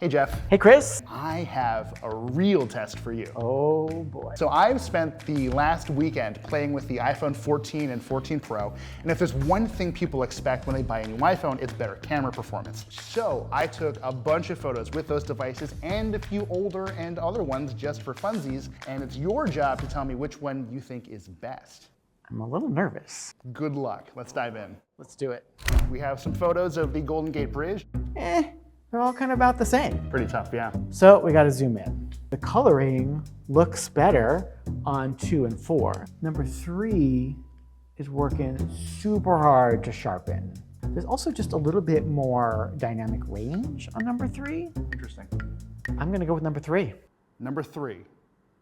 Hey Jeff. Hey Chris. I have a real test for you. Oh boy. So I've spent the last weekend playing with the iPhone 14 and 14 Pro, and if there's one thing people expect when they buy a new iPhone, it's better camera performance. So I took a bunch of photos with those devices and a few older and other ones just for funsies, and it's your job to tell me which one you think is best. I'm a little nervous. Good luck. Let's dive in. Let's do it. We have some photos of the Golden Gate Bridge. They're all kind of about the same. Pretty tough, yeah. So we got to zoom in. The coloring looks better on 2 and 4. Number 3 is working super hard to sharpen. There's also just a little bit more dynamic range on number 3. Interesting. I'm gonna go with number 3. Number 3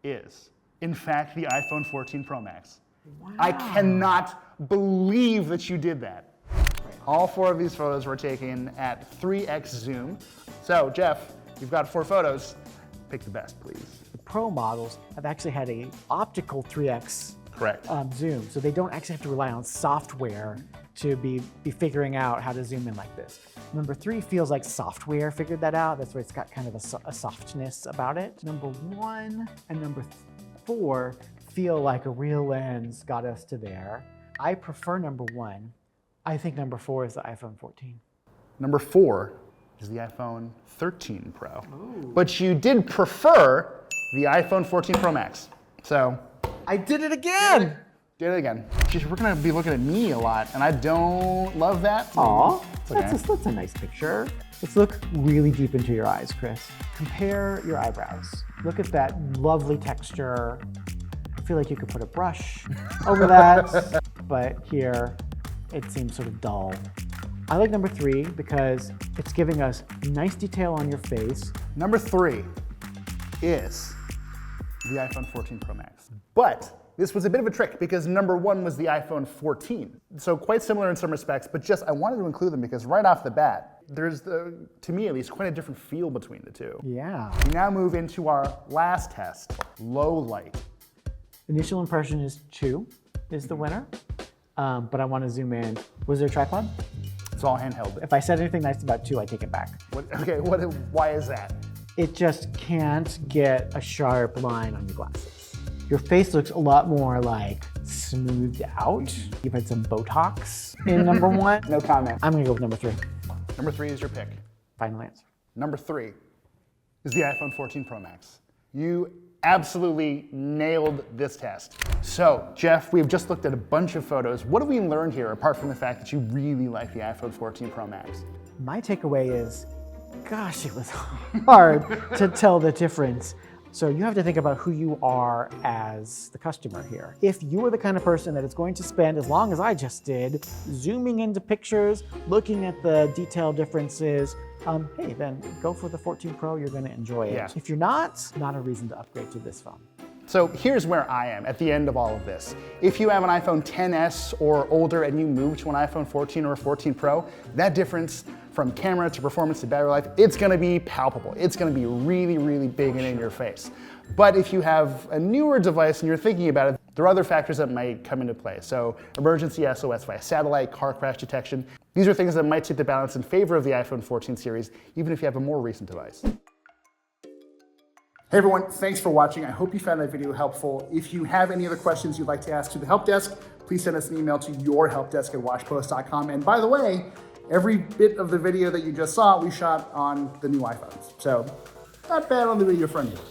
is, in fact, the iPhone 14 Pro Max. Wow. I cannot believe that you did that. All 4 of these photos were taken at 3x zoom. So Jeff, you've got 4 photos. Pick the best, please. The Pro models have actually had a optical 3x Correct. zoom, so they don't actually have to rely on software to be figuring out how to zoom in like this. Number 3 feels like software figured that out. That's why it's got kind of a softness about it. Number 1 and number 4 feel like a real lens got us to there. I prefer number 1. I think number 4 is the iPhone 14. Number 4 is the iPhone 13 Pro. Ooh. But you did prefer the iPhone 14 Pro Max. So I did it again! Did it again. Jeez, we're gonna be looking at me a lot, and I don't love that. Aw, okay. That's a nice picture. Let's look really deep into your eyes, Chris. Compare your eyebrows. Look at that lovely texture. I feel like you could put a brush over that, but here, it seems sort of dull. I like number 3 because it's giving us nice detail on your face. Number 3 is the iPhone 14 Pro Max. But this was a bit of a trick because number 1 was the iPhone 14. So quite similar in some respects, but just I wanted to include them because right off the bat, there's, to me at least, quite a different feel between the two. Yeah. We now move into our last test, low light. Initial impression is 2 is the winner. But I want to zoom in. Was there a tripod? It's all handheld. If I said anything nice about 2, I take it back. Why is that? It just can't get a sharp line on your glasses. Your face looks a lot more like smoothed out. You've had some Botox in number 1. No comment. I'm gonna go with number 3. Number 3 is your pick. Final answer. Number 3 is the iPhone 14 Pro Max. You absolutely nailed this test. So, Jeff, we've just looked at a bunch of photos. What have we learned here, apart from the fact that you really like the iPhone 14 Pro Max? My takeaway is, gosh, it was hard to tell the difference. So you have to think about who you are as the customer here. If you are the kind of person that is going to spend as long as I just did, zooming into pictures, looking at the detail differences, hey, then go for the 14 Pro, you're gonna enjoy it. Yeah. If you're not a reason to upgrade to this phone. So here's where I am at the end of all of this. If you have an iPhone XS or older and you move to an iPhone 14 or a 14 Pro, that difference from camera to performance to battery life, it's gonna be palpable. It's gonna be really, really big and in your face. But if you have a newer device and you're thinking about it, there are other factors that might come into play. So emergency SOS via satellite, car crash detection. These are things that might tip the balance in favor of the iPhone 14 series, even if you have a more recent device. Hey everyone, thanks for watching. I hope you found that video helpful. If you have any other questions you'd like to ask to the help desk, please send us an email to yourhelpdesk@washpost.com. And by the way, every bit of the video that you just saw, we shot on the new iPhones. So not bad on the video front either.